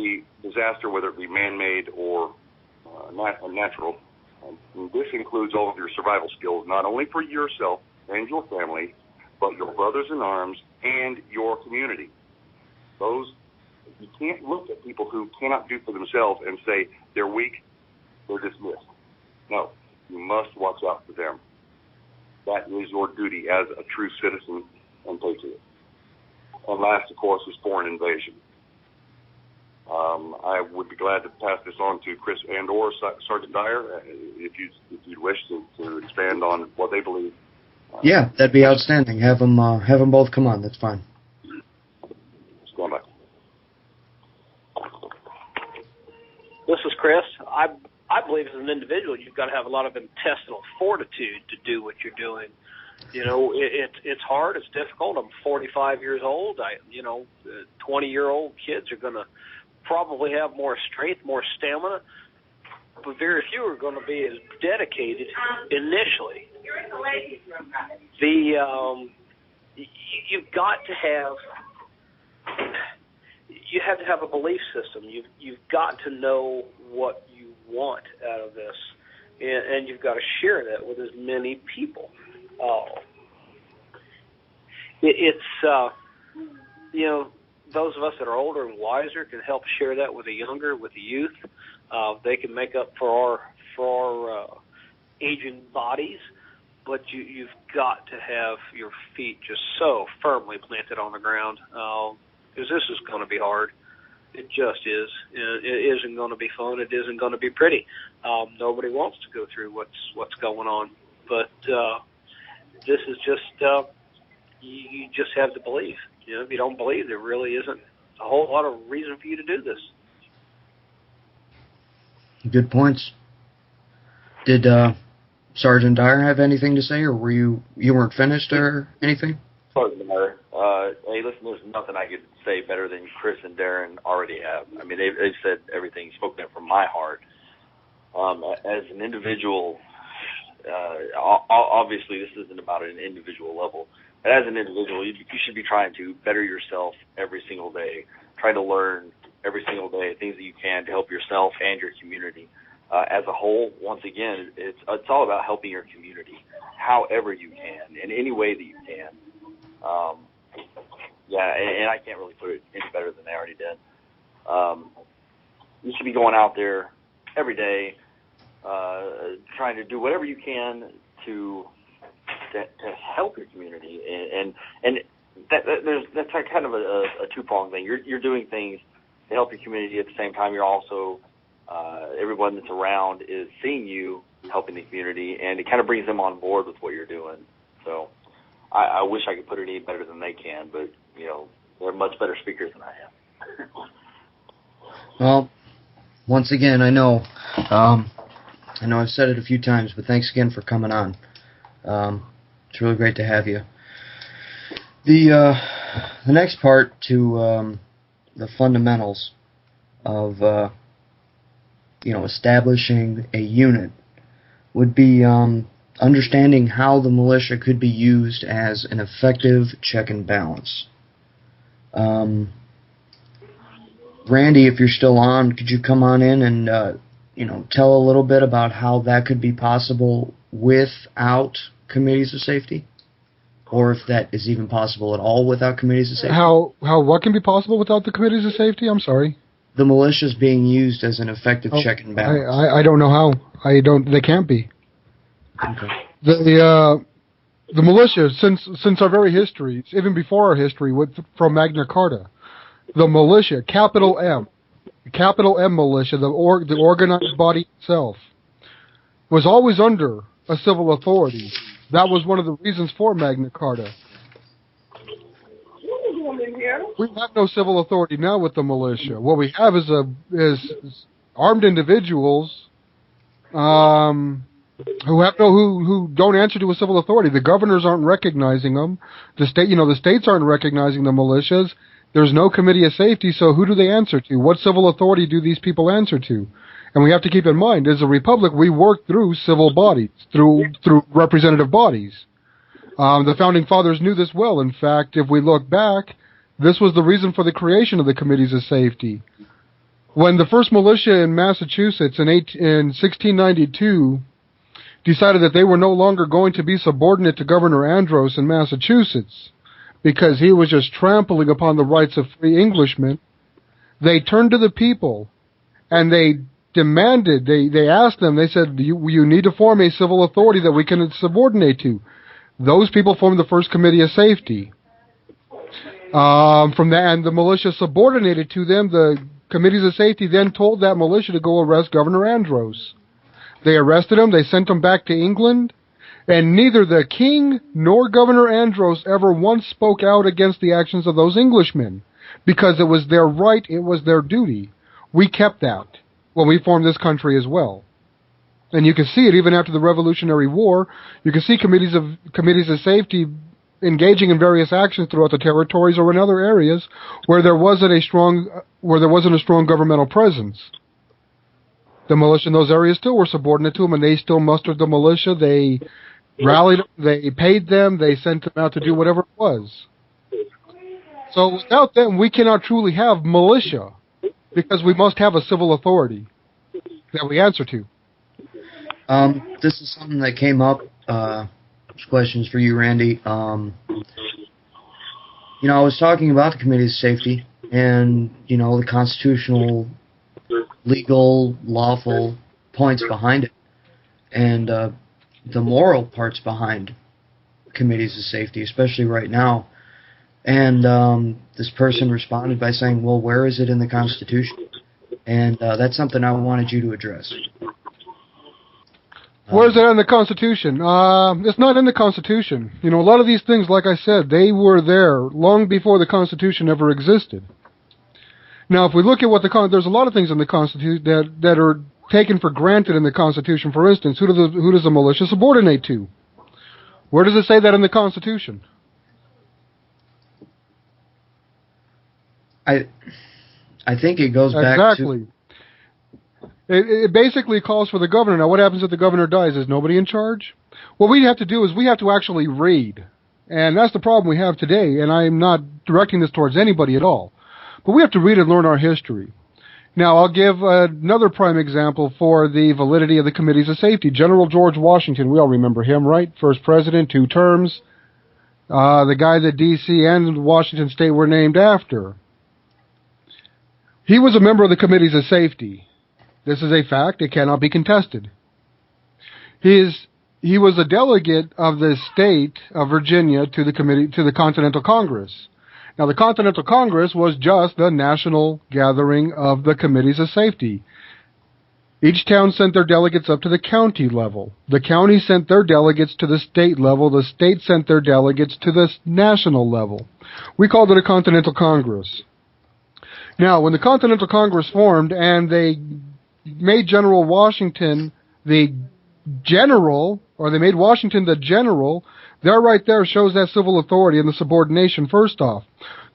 be disaster, whether it be man-made or natural. And this includes all of your survival skills, not only for yourself and your family, but your brothers in arms and your community. You can't look at people who cannot do for themselves and say they're weak, they're dismissed. No, you must watch out for them. That is your duty as a true citizen and patriot. And last, of course, is foreign invasion. I would be glad to pass this on to Chris and/or Sergeant Dyer if you'd wish to expand on what they believe. Yeah, that'd be outstanding. Have them both come on. That's fine. Stand by. This is Chris. I believe as an individual, you've got to have a lot of intestinal fortitude to do what you're doing. You know, it's hard. It's difficult. I'm 45 years old. 20-year-old kids are going to probably have more strength, more stamina, but very few are going to be as dedicated initially. You're in the ladies' room, right? You've got to have. You have to have a belief system. You've got to know what you want out of this, and you've got to share that with as many people. Those of us that are older and wiser can help share that with the younger, with the youth. They can make up for our aging bodies, but you've got to have your feet just so firmly planted on the ground, because this is going to be hard. It just is. It isn't going to be fun. It isn't going to be pretty. Nobody wants to go through what's going on, but this is just you just have to believe. You know, if you don't believe, there really isn't a whole lot of reason for you to do this. Good points. Did Sergeant Dyer have anything to say, or were you weren't finished or anything? Sergeant Dyer. Hey, listen, there's nothing I could say better than Chris and Darren already have. I mean, they've said everything, spoken it from my heart. As an individual, obviously this isn't about an individual level. But as an individual, you should be trying to better yourself every single day. Try to learn every single day things that you can to help yourself and your community. As a whole, once again, it's all about helping your community, however you can, in any way that you can. And I can't really put it any better than they already did. You should be going out there every day, trying to do whatever you can to help your community, and that's kind of a two-pronged thing. You're doing things to help your community at the same time. You're also everyone that's around is seeing you helping the community, and it kind of brings them on board with what you're doing. So I wish I could put it any better than they can, but they're much better speakers than I am. Well, once again, I know I've said it a few times, but thanks again for coming on. It's really great to have you. The next part to the fundamentals of establishing a unit would be understanding how the militia could be used as an effective check and balance. Randy, if you're still on, could you come on in and tell a little bit about how that could be possible without committees of safety, or if that is even possible at all without committees of safety? How what can be possible without the committees of safety? I'm sorry. The militia is being used as an effective check and balance. I don't know how. They can't be. Okay. The militia, since our very history, even before our history, from Magna Carta, the militia, capital M militia, the organized body itself, was always under a civil authority. That was one of the reasons for Magna Carta. We have no civil authority now with the militia. What we have is armed individuals who don't answer to a civil authority. The governors aren't recognizing them. The states aren't recognizing the militias. There's no committee of safety, so who do they answer to? What civil authority do these people answer to? And we have to keep in mind, as a republic, we work through civil bodies, through representative bodies. The Founding Fathers knew this well. In fact, if we look back, this was the reason for the creation of the committees of safety. When the first militia in Massachusetts in 1692 decided that they were no longer going to be subordinate to Governor Andros in Massachusetts because he was just trampling upon the rights of free Englishmen, they turned to the people and they demanded, they asked them, they said, you need to form a civil authority that we can subordinate to. Those people formed the first Committee of Safety. And the militia subordinated to them. The Committees of Safety then told that militia to go arrest Governor Andros. They arrested him, they sent him back to England, and neither the king nor Governor Andros ever once spoke out against the actions of those Englishmen, because it was their right, it was their duty. We kept that when we formed this country as well. And you can see it even after the Revolutionary War. You can see committees of safety engaging in various actions throughout the territories or in other areas where there wasn't a strong governmental presence. The militia in those areas still were subordinate to them, and they still mustered the militia. They rallied, they paid them, they sent them out to do whatever it was. So without them, we cannot truly have militia, because we must have a civil authority that we answer to. This is something that came up. Questions for you, Randy. I was talking about the Committee of Safety and, the constitutional, legal, lawful points behind it, and the moral parts behind Committees of Safety, especially right now. And this person responded by saying, well, where is it in the Constitution? And that's something I wanted you to address. Where is it in the Constitution? It's not in the Constitution. A lot of these things, like I said, they were there long before the Constitution ever existed. Now, if we look at there's a lot of things in the Constitution that are taken for granted in the Constitution. For instance, who does the militia subordinate to? Where does it say that in the Constitution? I think it goes back to... Exactly. It basically calls for the governor. Now, what happens if the governor dies? Is nobody in charge? What we have to do is we have to actually read. And that's the problem we have today, and I'm not directing this towards anybody at all. But we have to read and learn our history. Now, I'll give another prime example for the validity of the Committees of Safety. General George Washington, we all remember him, right? First president, 2 terms. The guy that D.C. and Washington State were named after. He was a member of the Committees of Safety. This is a fact. It cannot be contested. He was a delegate of the state of Virginia to the Continental Congress. Now, the Continental Congress was just the national gathering of the Committees of Safety. Each town sent their delegates up to the county level. The county sent their delegates to the state level. The state sent their delegates to the national level. We called it a Continental Congress. Now, when the Continental Congress formed and they made General Washington the general, or they made Washington the general, there right there shows that civil authority and the subordination first off.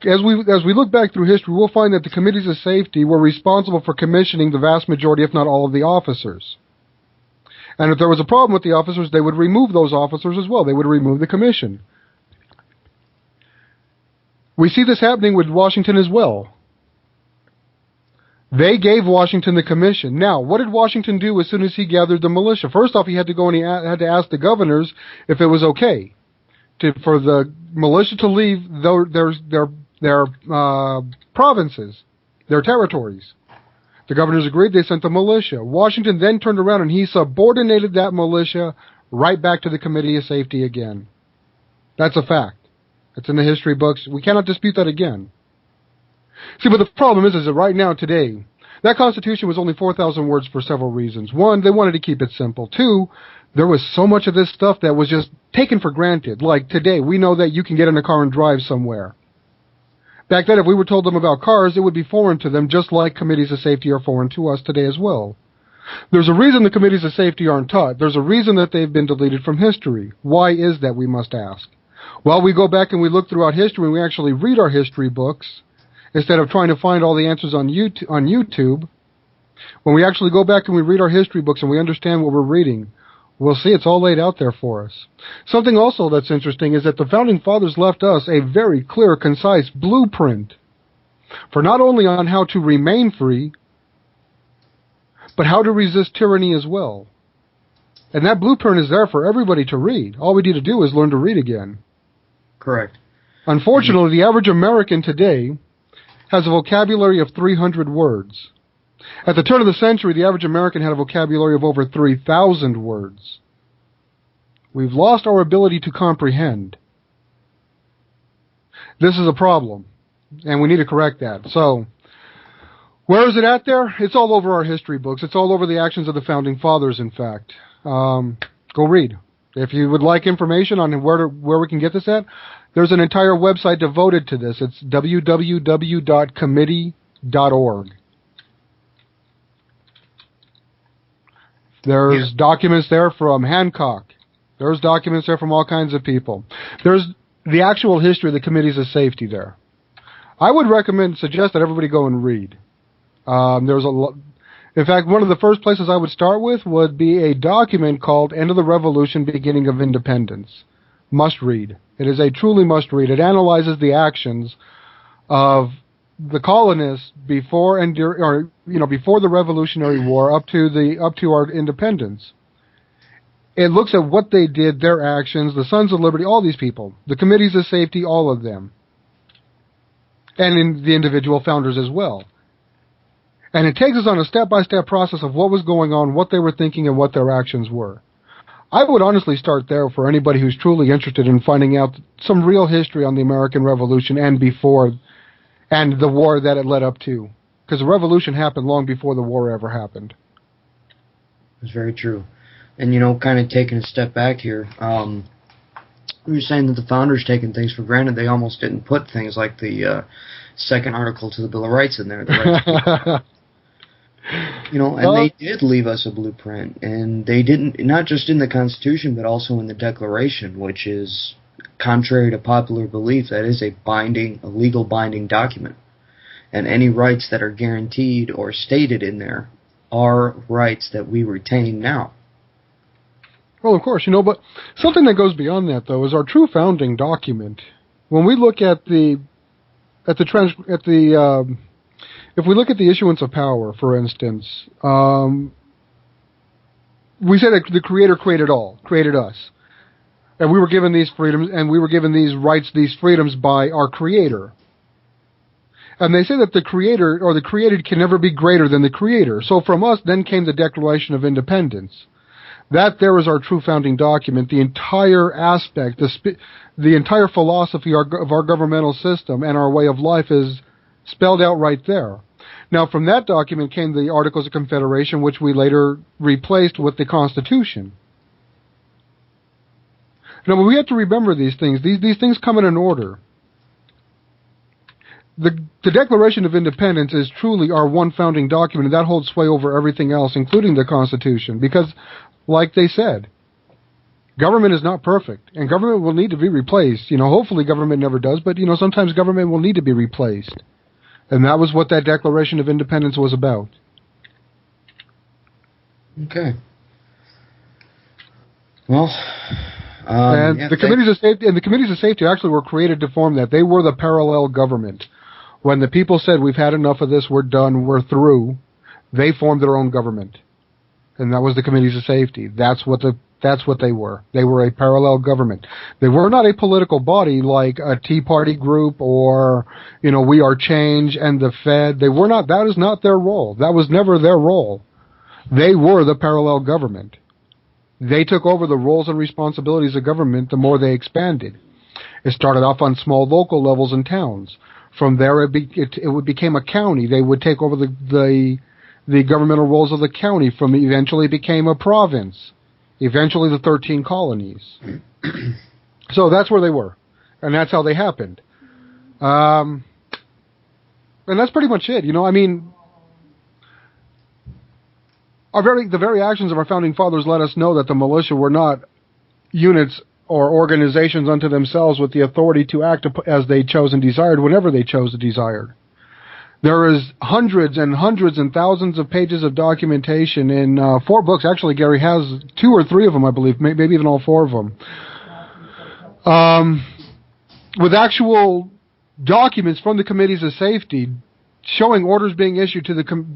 As we look back through history, we'll find that the Committees of Safety were responsible for commissioning the vast majority, if not all, of the officers. And if there was a problem with the officers, they would remove those officers as well. They would remove the commission. We see this happening with Washington as well. They gave Washington the commission. Now, what did Washington do as soon as he gathered the militia? First off, he had to go and he had to ask the governors if it was okay for the militia to leave their provinces, their territories. The governors agreed. They sent the militia. Washington then turned around and he subordinated that militia right back to the Committee of Safety again. That's a fact. It's in the history books. We cannot dispute that again. See, but the problem is that right now, today, that Constitution was only 4,000 words for several reasons. One, they wanted to keep it simple. Two, there was so much of this stuff that was just taken for granted. Like today, we know that you can get in a car and drive somewhere. Back then, if we were told them about cars, it would be foreign to them, just like Committees of Safety are foreign to us today as well. There's a reason the Committees of Safety aren't taught. There's a reason that they've been deleted from history. Why is that, we must ask? Well, we go back and we look throughout history and we actually read our history books, instead of trying to find all the answers on YouTube. When we actually go back and we read our history books and we understand what we're reading, we'll see it's all laid out there for us. Something also that's interesting is that the Founding Fathers left us a very clear, concise blueprint for not only on how to remain free, but how to resist tyranny as well. And that blueprint is there for everybody to read. All we need to do is learn to read again. Correct. Unfortunately, the average American today has a vocabulary of 300 words. At the turn of the century, the average American had a vocabulary of over 3,000 words. We've lost our ability to comprehend. This is a problem, and we need to correct that. So, where is it at there? It's all over our history books. It's all over the actions of the Founding Fathers, in fact. Go read. If you would like information on where we can get this at, there's an entire website devoted to this. It's www.committee.org. There's documents there from Hancock. There's documents there from all kinds of people. There's the actual history of the committees of safety there. I would suggest that everybody go and read. In fact, one of the first places I would start with would be a document called End of the Revolution, Beginning of Independence. Must read. It is a truly must read. It analyzes the actions of the colonists before before the Revolutionary War up to our independence. It looks at what they did, their actions, the Sons of Liberty, all these people, the committees of safety, all of them, and in the individual founders as well. And it takes us on a step-by-step process of what was going on, what they were thinking, and what their actions were. I would honestly start there for anybody who's truly interested in finding out some real history on the American Revolution and before, and the war that it led up to. Because the Revolution happened long before the war ever happened. That's very true. And, kind of taking a step back here, we were saying that the founders taking things for granted. They almost didn't put things like the second article to the Bill of Rights in there. The rights and they did leave us a blueprint. And they didn't, not just in the Constitution, but also in the Declaration, which is, contrary to popular belief, that is a legal binding document. And any rights that are guaranteed or stated in there are rights that we retain now. Well, of course, but something that goes beyond that, though, is our true founding document. When we look at if we look at the issuance of power, for instance, we say that the Creator created us, and we were given these freedoms, and we were given these rights, these freedoms by our Creator. And they say that the Creator or the created can never be greater than the Creator. So from us, then came the Declaration of Independence. That there is our true founding document. The entire aspect, the entire philosophy of our governmental system and our way of life is spelled out right there. Now, from that document came the Articles of Confederation, which we later replaced with the Constitution. Now, we have to remember these things. These things come in an order. The Declaration of Independence is truly our one founding document, and that holds sway over everything else, including the Constitution, because, like they said, government is not perfect, and government will need to be replaced. Hopefully government never does, but, sometimes government will need to be replaced. And that was what that Declaration of Independence was about. Okay. Well, the committees of safety actually were created to form that. They were the parallel government. When the people said, we've had enough of this, we're done, we're through, they formed their own government. And that was the committees of safety. That's what they were. They were a parallel government. They were not a political body like a Tea Party group or, We Are Change and the Fed. They were not. That is not their role. That was never their role. They were the parallel government. They took over the roles and responsibilities of government the more they expanded. It started off on small local levels in towns. From there, it became a county. They would take over the governmental roles of the county. From eventually it became a province. Eventually the 13 colonies. So that's where they were. And that's how they happened. And that's pretty much it. The very actions of our founding fathers let us know that the militia were not units or organizations unto themselves with the authority to act as they chose and desired whenever they chose and desired. There is hundreds and hundreds and thousands of pages of documentation in 4 books. Actually, Gary has 2 or 3 of them, I believe, maybe even all 4 of them, with actual documents from the committees of safety showing orders being issued to the